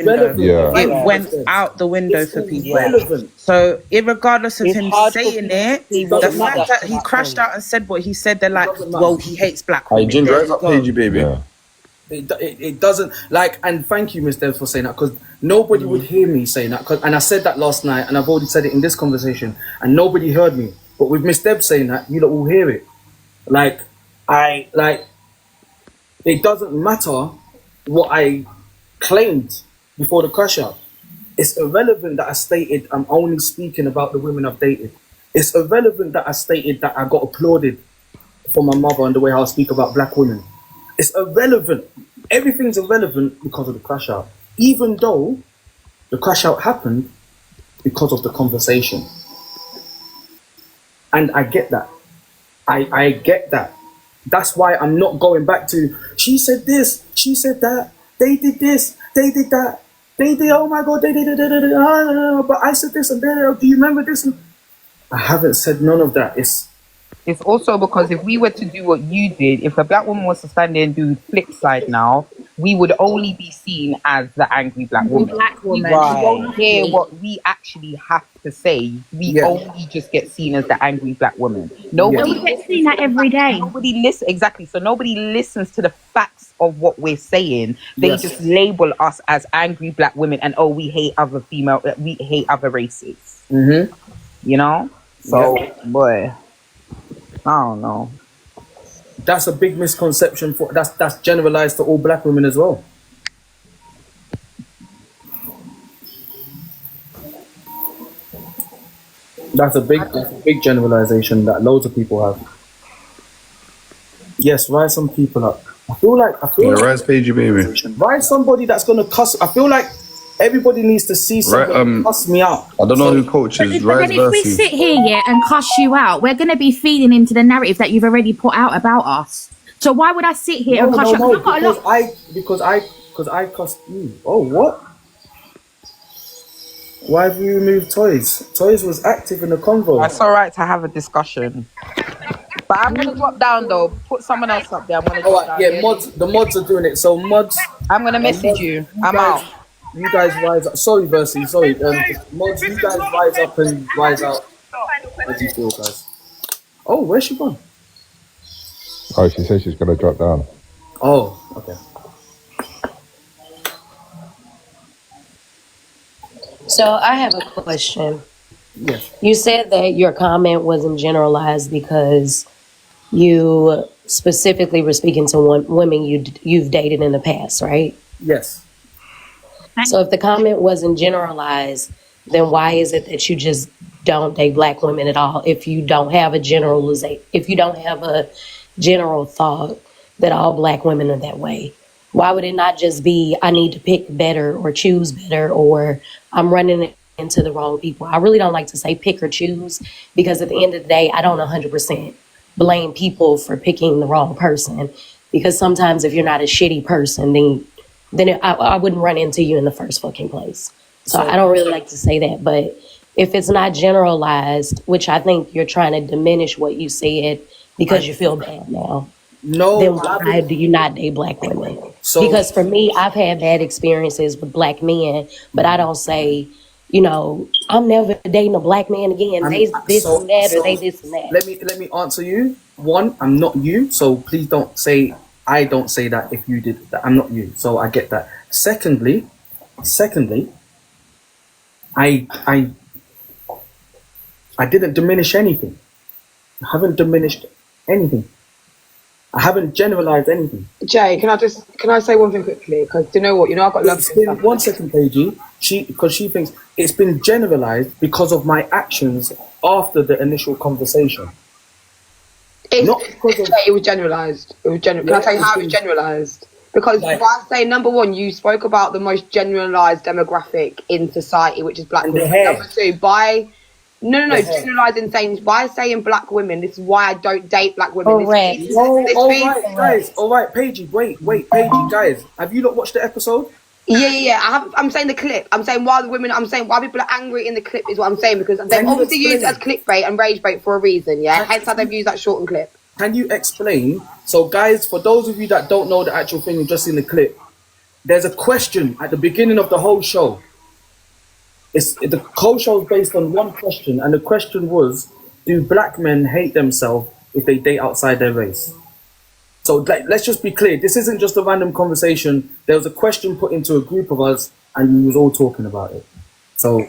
Relevant. Yeah. It went out the window It's for people. irrelevant. So, regardless of It's him hard for saying people to it, see the what doesn't fact matter. that he crashed out and said what he said, they're like, doesn't matter. well, he hates black Hey, women. Ginger, There rise you up, go. Pagey, baby. Yeah. It doesn't, like, and thank you, Miss Debs, for saying that, because nobody would hear me saying that, and I said that last night, and I've already said it in this conversation, and nobody heard me. But with Miss Debs saying that, you lot will hear it. Like, it doesn't matter what I claimed before the crash out. It's irrelevant that I stated I'm only speaking about the women I've dated. It's irrelevant that I stated that I got applauded for my mother and the way I speak about black women. It's irrelevant. Everything's irrelevant because of the crash out. Even though the crash out happened because of the conversation. And I get that. I get that. That's why I'm not going back to, she said this, she said that, they did this, they did that, they did, oh my God, they did it, but I said this and that, do you remember this? I haven't said none of that. It's also because if we were to do what you did, if a black woman was to stand there and do flip side now, we would only be seen as the angry black woman. We won't hear what we actually have to say. We only just get seen as the angry black woman. Nobody gets seen that every day. Nobody listens. Exactly. So nobody listens to the facts of what we're saying. They just label us as angry black women and we hate other we hate other races. Mm-hmm. You know? So boy, I don't know. That's a big misconception for that's generalized to all black women as well. That's a big generalization that loads of people have. Yes, rise some people up. I feel like Rise Pagey, baby. rise somebody that's gonna cuss. I feel like everybody needs to see somebody cuss me out. I don't know who coaches. But then if we sit here and cuss you out, we're going to be feeding into the narrative that you've already put out about us. So why would I sit here and cuss you out? Because I cussed you. Oh, what? Why have you removed Toys? Toys was active in the convo. That's all right to have a discussion. But I'm going to drop down though. Put someone else up there. I'm going to drop down. Yeah, the mods are doing it. So mods, I'm going to message you. I'm out. You guys rise up. Sorry, Versi. Sorry. Mods, you guys rise up and rise out. How do you feel, guys? Oh, where's she gone? Oh, she says she's going to drop down. Oh, okay. So I have a question. Yes. You said that your comment wasn't generalized because you specifically were speaking to women you've dated in the past, right? Yes. So if the comment wasn't generalized, then why is it that you just don't date black women at all? If you don't have a general thought that all black women are that way, why would it not just be, I need to pick better or choose better, or I'm running into the wrong people? I really don't like to say pick or choose, because at the end of the day, I don't 100% blame people for picking the wrong person, because sometimes if you're not a shitty person, then I wouldn't run into you in the first fucking place. So I don't really like to say that. But if it's not generalized, which I think you're trying to diminish what you said because you feel bad now, then why do you not date black women? Because for me, I've had bad experiences with black men, but I don't say, I'm never dating a black man again. They this and that, or they this and that. Let me answer you. One, I'm not you, so please don't say I don't say that if you did that. I'm not you, so I get that. Secondly, I didn't diminish anything. I haven't diminished anything. I haven't generalized anything. Jay, can I say one thing quickly? Because do you know what? I've got love. It's been 1 second, Paige. Because she thinks it's been generalized because of my actions after the initial conversation. It was generalized. It was general. Can I tell you how it was generalized? Because by saying, number one, you spoke about the most generalized demographic in society, which is black women. Number two, generalizing saying by saying black women, this is why I don't date black women. Correct. All right, Paige. Wait, Paige, guys, have you not watched the episode? Yeah. I'm saying the clip. I'm saying why people are angry in the clip is what I'm saying, because they've obviously used it as clickbait and rage bait for a reason, yeah? Hence how they've used that shortened clip. Can you explain? So, guys, for those of you that don't know the actual thing, you've just seen the clip, there's a question at the beginning of the whole show. The whole show is based on one question, and the question was, do black men hate themselves if they date outside their race? So let's just be clear. This isn't just a random conversation. There was a question put into a group of us, and we was all talking about it. So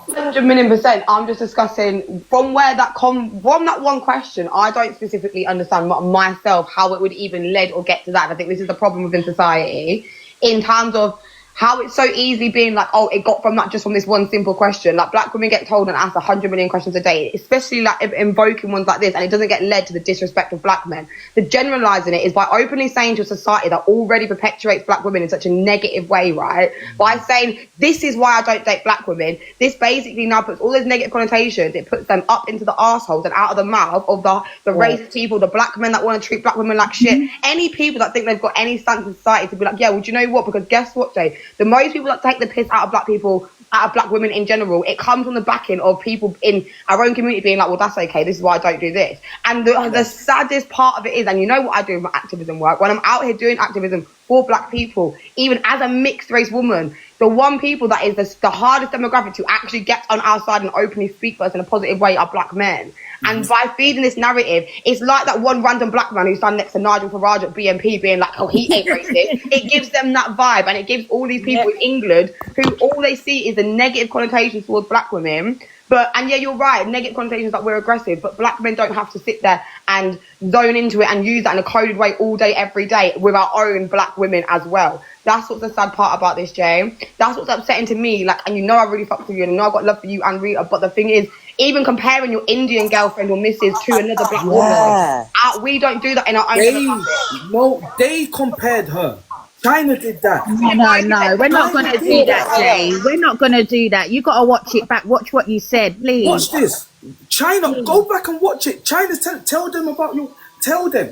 100,000,000%. I'm just discussing from where from that one question. I don't specifically understand myself how it would even lead or get to that. I think this is the problem within society in terms of how it's so easily being like, oh, it got from that just from this one simple question. Like black women get told and asked 100 million questions a day, especially like invoking ones like this, and it doesn't get led to the disrespect of black men. The generalizing it is by openly saying to a society that already perpetuates black women in such a negative way, right? By saying this is why I don't date black women. This basically now puts all those negative connotations. It puts them up into the arseholes and out of the mouth of the racist people, the black men that want to treat black women like shit. Any people that think they've got any stance in society to be like, yeah, well, do you know what? Because guess what, Jay? The most people that take the piss out of black people, out of black women in general, it comes from the backing of people in our own community being like, well, that's okay, this is why I don't do this. And the saddest part of it is, and you know what I do with my activism work, when I'm out here doing activism for black people, even as a mixed race woman, the one people that is the hardest demographic to actually get on our side and openly speak for us in a positive way are black men. And by feeding this narrative, it's like that one random black man who's standing next to Nigel Farage at BNP being like, oh, he ain't racist. It gives them that vibe, and it gives all these people in England who all they see is the negative connotations towards black women. And yeah, you're right, negative connotations that we're aggressive, but black men don't have to sit there and zone into it and use that in a coded way all day, every day with our own black women as well. That's what's the sad part about this, Jay. That's what's upsetting to me. Like, and you know I really fucked with you, and I know I got love for you and Rita, but the thing is, even comparing your Indian girlfriend or missus to another black woman, we don't do that in our own demographic. No, they compared her. China did that. No, we're not going to do that, Jay. We're not going to do that. You got to watch it back. Watch what you said, please. Watch this. China, go back and watch it. China, tell them about you. Tell them.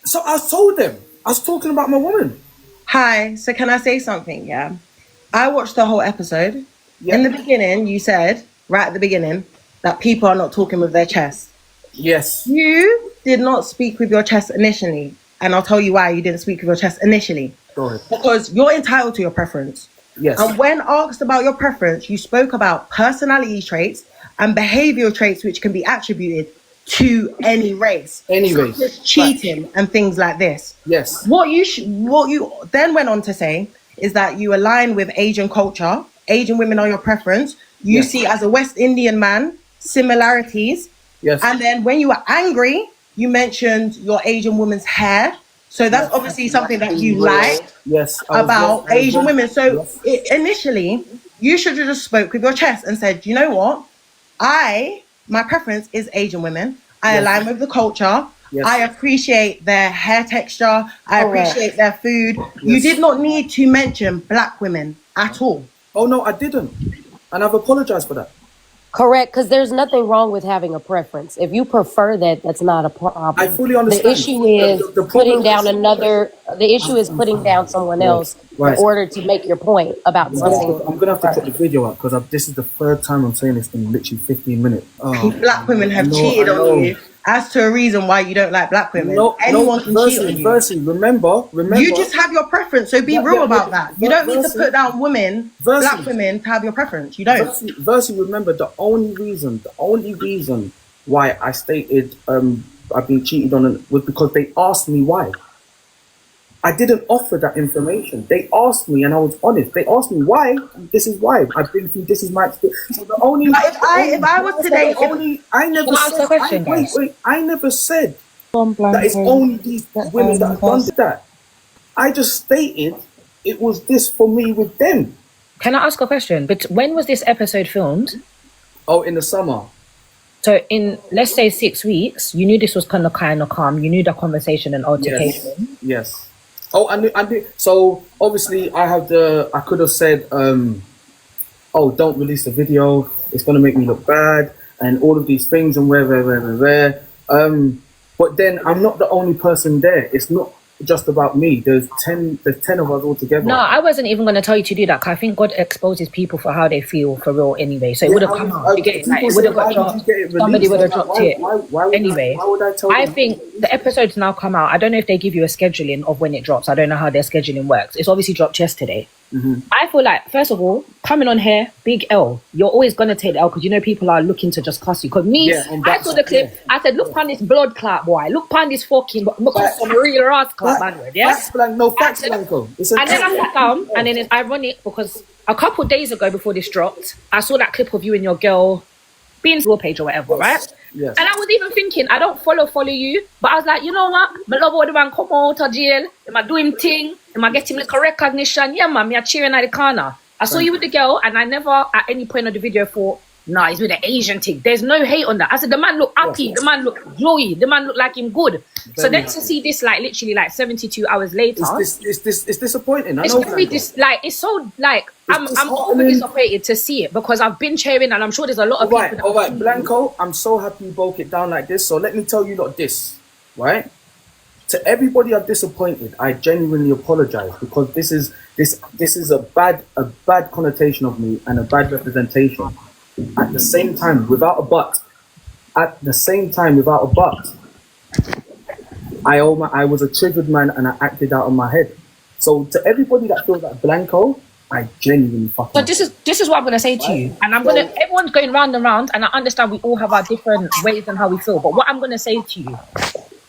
So I told them. I was talking about my woman. Hi. So can I say something? Yeah. I watched the whole episode. Yeah. In the beginning, you said, right at the beginning, that people are not talking with their chest. Yes. You did not speak with your chest initially. And I'll tell you why you didn't speak with your chest initially. Go ahead. Because you're entitled to your preference. Yes. And when asked about your preference, you spoke about personality traits and behavioral traits which can be attributed to any race. Any race. Such as cheating and things like this. Yes. What you then went on to say is that you align with Asian culture. Asian women are your preference. You see as a West Indian man similarities. Yes. And then when you were angry, you mentioned your Asian woman's hair. So that's obviously something that you like about Asian women. So initially, you should have just spoke with your chest and said, you know what? My preference is Asian women. I align with the culture. Yes. I appreciate their hair texture. I appreciate their food. Yes. You did not need to mention black women at all. Oh, no, I didn't. And I've apologized for that. Correct, because there's nothing wrong with having a preference. If you prefer that, that's not a problem. I fully understand. The issue is putting down putting down someone else in order to make your point about something. I'm going to have to put the video up because this is the third time I'm saying this in literally 15 minutes. Black women have cheated on you as to a reason why you don't like black women. Anyone can cheat on you. Versi, remember. You just have your preference, so be real about that. You don't need to put down black women to have your preference. You don't. Versi, remember, the only reason why I stated I've been cheated on was because they asked me why. I didn't offer that information. They asked me, and I was honest. They asked me why. This is why I've been through. This is my experience. So the only. If I was today, I never said. Wait. I never said that it's only these women that have done that. I just stated it was this for me with them. Can I ask a question? But when was this episode filmed? Oh, in the summer. So in, let's say 6 weeks, you knew this was kind of calm. You knew the conversation and altercation. Yes. Oh, I knew. So obviously, I could have said, "Oh, don't release the video. It's gonna make me look bad," and all of these things, and where. But then I'm not the only person there. It's not just about me. There's 10 of us all together. No, I wasn't even going to tell you to do that, 'cause I think God exposes people for how they feel for real anyway. So it would have come out. You get it? Like, it would have got dropped. Somebody would have dropped it. Anyway, I think the episodes now come out. I don't know if they give you a scheduling of when it drops. I don't know how their scheduling works. It's obviously dropped yesterday. I feel like, first of all, coming on here, big L. You're always going to take the L because you know people are looking to just cuss you. Because me, I saw the clip. I said, look upon this blood clot, boy. Look upon this fucking... Look at some real ass clot, man. Yeah? Facts, Blanco. And then I sat down, and then it's ironic because a couple days ago before this dropped, I saw that clip of you and your girl being on your page or whatever, right? Yes. And I was even thinking, I don't follow you, but I was like, you know what? My love how the man come out of jail. Am I doing thing? Am I getting like a recognition? Yeah, man, me are cheering at the corner. I saw you with the girl, and I never at any point of the video thought, nah, he's with the Asian thing. There's no hate on that. I said, the man look happy. The man look joy. The man look like him good. So then to see this like literally like 72 hours later, it's disappointing. It's very it's so like I'm over disappointed to see it because I've been cheering and I'm sure there's a lot of people. All right, Blanco, I'm so happy you broke it down like this. So let me tell you not this, right? To everybody I've disappointed, I genuinely apologize because this is a bad connotation of me and a bad representation. At the same time, without a but. I was a triggered man and I acted out of my head. So to everybody that feels like Blanco, I genuinely fucking... So this is what I'm going to say to you. And everyone's going round and round, and I understand we all have our different ways and how we feel. But what I'm going to say to you,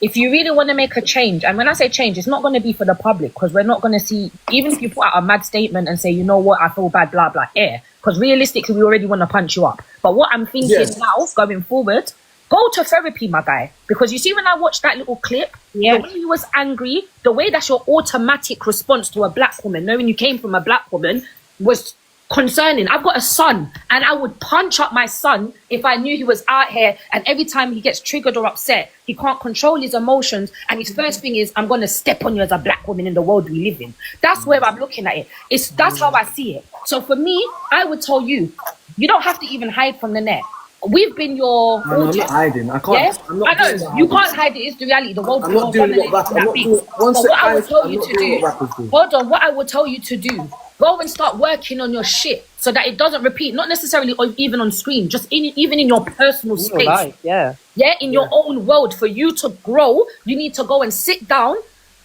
if you really want to make a change, and when I say change, it's not going to be for the public because we're not going to see, even if you put out a mad statement and say, you know what, I feel bad, blah, blah, because realistically, we already want to punch you up. But what I'm thinking now, going forward, go to therapy, my guy. Because you see, when I watched that little clip, the way he was angry, the way that's your automatic response to a black woman, knowing you came from a black woman, was concerning. I've got a son, and I would punch up my son if I knew he was out here, and every time he gets triggered or upset, he can't control his emotions, and his first thing is, I'm going to step on you as a black woman in the world we live in. That's where I'm looking at it. That's how I see it. So for me, I would tell you, you don't have to even hide from the net. We've been your... No, I'm not hiding. I can't. Yes? I'm not I know. You can't hide it. It's the reality. The world... I'm not doing what rappers do. What I would tell you to do... Hold on. What I would tell you to do, go and start working on your shit so that it doesn't repeat, not necessarily even on screen, just even in your personal space. Life, in your own world. For you to grow, you need to go and sit down,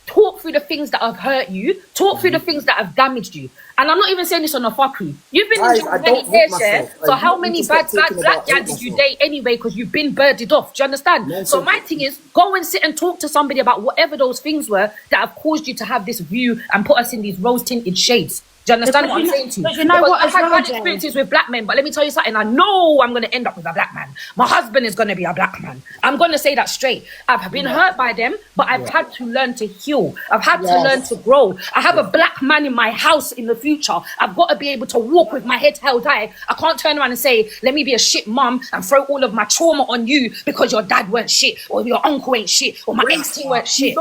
talk through the things that have hurt you, talk through the things that have damaged you. And I'm not even saying this on a fuckery. You've been in jail many years, so how many bad black guys did you date anyway? Because you've been birded off. Do you understand? So my thing is, go and sit and talk to somebody about whatever those things were that have caused you to have this view and put us in these rose-tinted shades. Do you understand what I'm saying to you? But you know what? I've had bad experiences with black men, but let me tell you something. I know I'm going to end up with a black man. My husband is going to be a black man. I'm going to say that straight. I've been hurt by them, but I've had to learn to heal. I've had to learn to grow. I have a black man in my house in the future. I've got to be able to walk with my head held high. I can't turn around and say, let me be a shit mum and throw all of my trauma on you because your dad weren't shit or your uncle ain't shit or my ex-team weren't shit.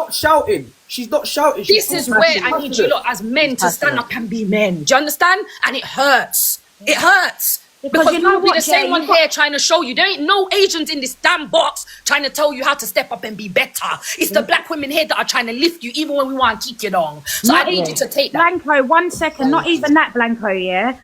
She's not shouting. This is where I need you lot as men to stand up and be men. Do you understand? And it hurts. It hurts. Because you know what, the same one here trying to show you. There ain't no Asians in this damn box trying to tell you how to step up and be better. It's the black women here that are trying to lift you even when we want to kick you down. So I need you to take that. Blanco, 1 second. Not even that, Blanco, yeah?